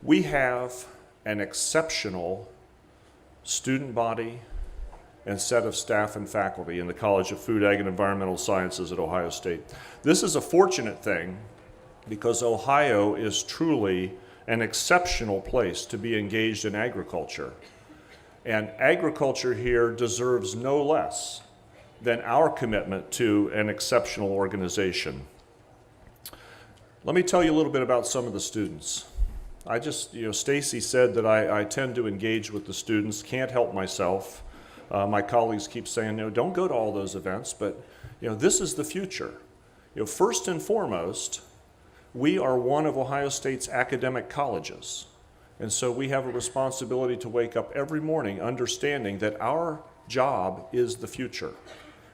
We have an exceptional student body and set of staff and faculty in the College of Food, Ag, and Environmental Sciences at Ohio State. This is a fortunate thing because Ohio is truly an exceptional place to be engaged in agriculture. And agriculture here deserves no less than our commitment to an exceptional organization. Let me tell you a little bit about some of the students. Stacy said that I tend to engage with the students, can't help myself. My colleagues keep saying, don't go to all those events, but this is the future. First and foremost, we are one of Ohio State's academic colleges. And so we have a responsibility to wake up every morning understanding that our job is the future,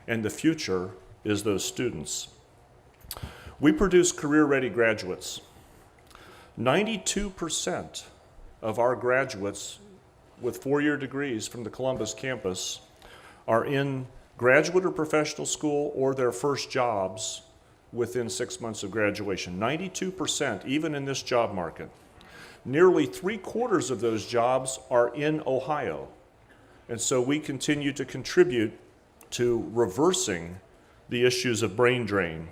and the future is those students. We produce career-ready graduates. 92% of our graduates with four-year degrees from the Columbus campus are in graduate or professional school or their first jobs within 6 months of graduation. 92%, even in this job market. Nearly 3/4 of those jobs are in Ohio. And so we continue to contribute to reversing the issues of brain drain.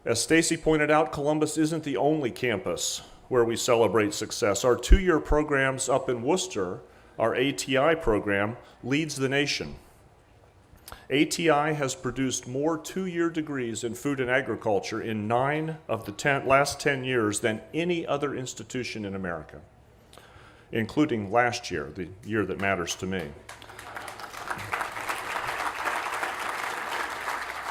As Stacy pointed out, Columbus isn't the only campus where we celebrate success. Our 2-year programs up in Worcester, our ATI program, leads the nation. ATI has produced more 2-year degrees in food and agriculture in 9 of the last 10 years than any other institution in America, including last year, the year that matters to me.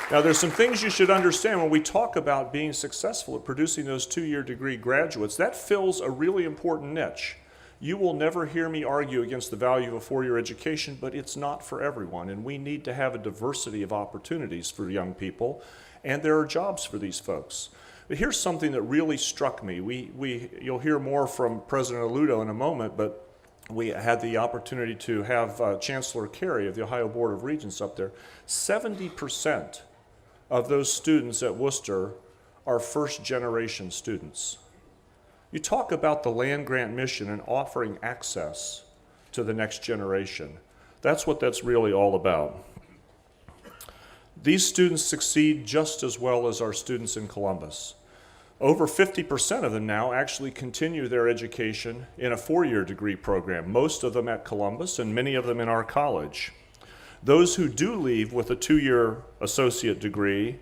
Now, there's some things you should understand when we talk about being successful at producing those 2-year degree graduates. That fills a really important niche. You will never hear me argue against the value of a 4-year education, but it's not for everyone, and we need to have a diversity of opportunities for young people, and there are jobs for these folks. But here's something that really struck me. You'll hear more from President Aludo in a moment, but we had the opportunity to have Chancellor Carey of the Ohio Board of Regents up there. 70% of those students at Worcester are first-generation students. You talk about the land-grant mission and offering access to the next generation. That's what that's really all about. These students succeed just as well as our students in Columbus. Over 50% of them now actually continue their education in a 4-year degree program, most of them at Columbus and many of them in our college. Those who do leave with a 2-year associate degree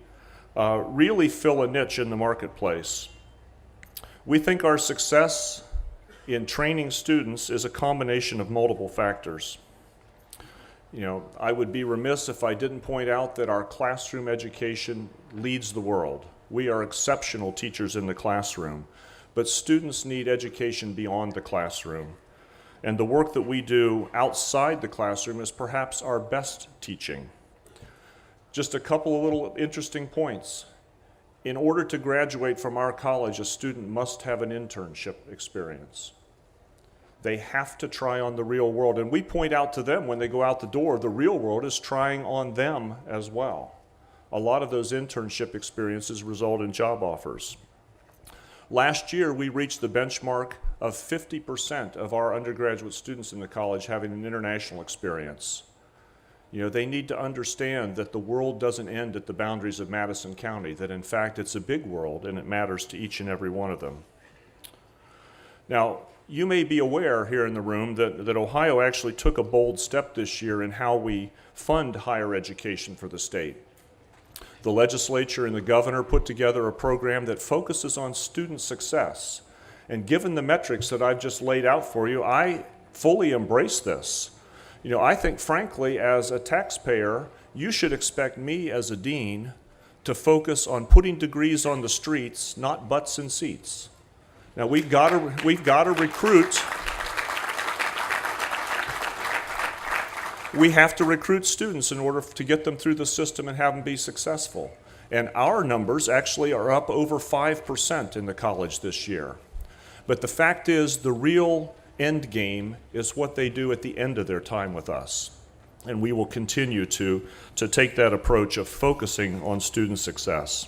really fill a niche in the marketplace. We think our success in training students is a combination of multiple factors. I would be remiss if I didn't point out that our classroom education leads the world. We are exceptional teachers in the classroom, but students need education beyond the classroom. And the work that we do outside the classroom is perhaps our best teaching. Just a couple of little interesting points. In order to graduate from our college, a student must have an internship experience. They have to try on the real world, and we point out to them when they go out the door, the real world is trying on them as well. A lot of those internship experiences result in job offers. Last year, we reached the benchmark of 50% of our undergraduate students in the college having an international experience. They need to understand that the world doesn't end at the boundaries of Madison County, that in fact it's a big world and it matters to each and every one of them. Now, you may be aware here in the room that Ohio actually took a bold step this year in how we fund higher education for the state. The legislature and the governor put together a program that focuses on student success. And given the metrics that I've just laid out for you, I fully embrace this. I think, frankly, as a taxpayer, you should expect me as a dean to focus on putting degrees on the streets, not butts in seats. Now, we've got to recruit. We have to recruit students in order to get them through the system and have them be successful. And our numbers actually are up over 5% in the college this year. But the fact is, the real end game is what they do at the end of their time with us. And we will continue to take that approach of focusing on student success.